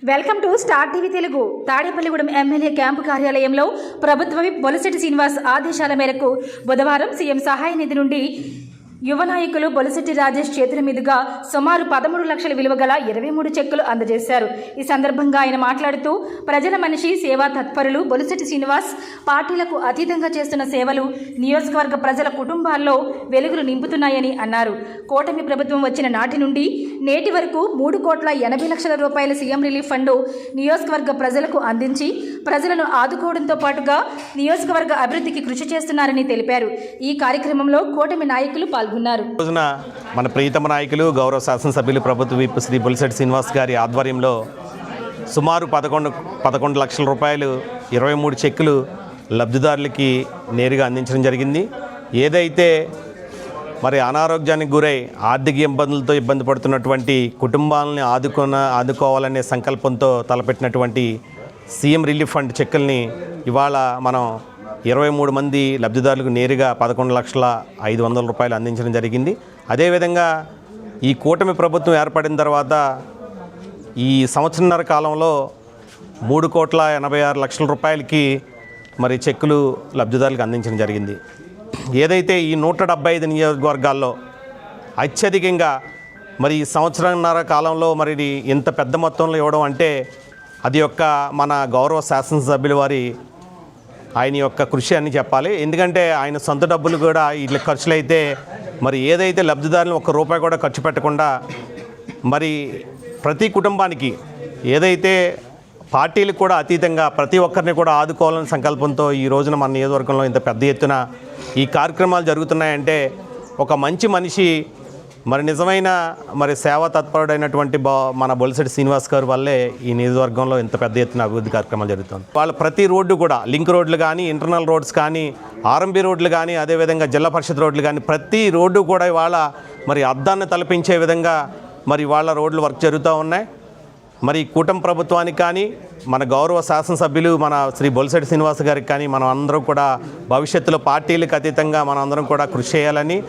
Welcome to star TV Telugu. Tadepalligudem MLA camp కార్యాలయంలో ప్రభుత్వ whip Bolisetti Srinivas ఆదేశాల మేరకు బుధవారం సీఎం సహాయ నిధి నుండి యువ నాయకులు బొలిశెట్టి రాజేష్ చేతుల మీదుగా సుమారు 13 లక్షల విలువ గల 23 చెక్కులు అందజేశారు. ఈ సందర్భంగా ఆయన మాట్లాడుతూ ప్రజల మనిషి, సేవా తత్పరులు బొలిశెట్టి శ్రీనివాస్ పార్టీలకు అతీతంగా చేస్తున్న సేవలు నియోజకవర్గ ప్రజల కుటుంబాల్లో వెలుగులు నింపుతున్నాయని అన్నారు. కూటమి ప్రభుత్వం వచ్చిన నాటి నుండి నేటి వరకు 3,80,00,000 రూపాయల సీఎం రిలీఫ్ ఫండ్ నియోజకవర్గ ప్రజలకు అందించి ప్రజలను ఆదుకోవడంతో పాటుగా నియోజకవర్గ అభివృద్ధికి కృషి చేస్తున్నారని తెలిపారు. ఈ కార్యక్రమంలో కూటమి నాయకులు పాల్గొన్నారు. రోజున మన ప్రియతమ నాయకులు గౌరవ శాసనసభ్యులు ప్రభుత్వ విప్ శ్రీ బొలిశెట్టి శ్రీనివాస్ గారి ఆధ్వర్యంలో సుమారు 11 లక్షల రూపాయలు 23 చెక్కులు లబ్ధిదారులకి నేరుగా అందించడం జరిగింది. ఏదైతే మరి అనారోగ్యానికి గురై ఆర్థిక ఇబ్బందులతో ఇబ్బంది పడుతున్నటువంటి కుటుంబాలని ఆదుకోవాలనే సంకల్పంతో తలపెట్టినటువంటి సీఎం రిలీఫ్ ఫండ్ చెక్కుల్ని ఇవాళ మనం 23 మంది లబ్ధిదారులకు నేరుగా 11,500,000 రూపాయలు అందించడం జరిగింది. అదేవిధంగా ఈ కూటమి ప్రభుత్వం ఏర్పడిన తర్వాత ఈ సంవత్సరన్నర కాలంలో 3,86,00,000 రూపాయలకి మరి చెక్కులు లబ్ధిదారులకు అందించడం జరిగింది. ఏదైతే ఈ 175 నియోజకవర్గాల్లో అత్యధికంగా మరి ఈ సంవత్సరన్నర కాలంలో మరి ఇంత పెద్ద మొత్తంలో ఇవ్వడం అంటే అది యొక్క మన గౌరవ శాసనసభ్యుల వారి ఆయన యొక్క కృషి అని చెప్పాలి. ఎందుకంటే ఆయన సొంత డబ్బులు కూడా ఇట్లా ఖర్చులైతే మరి ఏదైతే లబ్ధిదారులు ₹1 కూడా ఖర్చు పెట్టకుండా మరి ప్రతి కుటుంబానికి ఏదైతే పార్టీలకు కూడా అతీతంగా ప్రతి ఒక్కరిని కూడా ఆదుకోవాలనే సంకల్పంతో ఈ రోజున మన నియోజకవర్గంలో ఇంత పెద్ద ఎత్తున ఈ కార్యక్రమాలు జరుగుతున్నాయంటే ఒక మంచి మనిషి మరి నిజమైన మరి సేవా తత్పరుడైనటువంటి మన బొలిశెట్టి శ్రీనివాస్ గారి వల్లే ఈ నియోజకవర్గంలో ఇంత పెద్ద ఎత్తున అభివృద్ధి కార్యక్రమాలు జరుగుతుంది. వాళ్ళ ప్రతి రోడ్డు కూడా లింక్ రోడ్లు కానీ, ఇంటర్నల్ రోడ్స్ కానీ, ఆర్ఎంబీ రోడ్లు కానీ, అదేవిధంగా జిల్లా పరిషత్ రోడ్లు కానీ ప్రతి రోడ్డు కూడా ఇవాళ మరి అద్దాన్ని తలపించే విధంగా మరి వాళ్ళ రోడ్లు వర్క్ జరుగుతూ ఉన్నాయి. మరి కూటమి ప్రభుత్వానికి కానీ, మన గౌరవ శాసనసభ్యులు మన శ్రీ బొలిశెట్టి శ్రీనివాస్ గారికి కానీ మనం అందరం కూడా భవిష్యత్తులో పార్టీలకు అతీతంగా మనం అందరం కూడా కృషి చేయాలని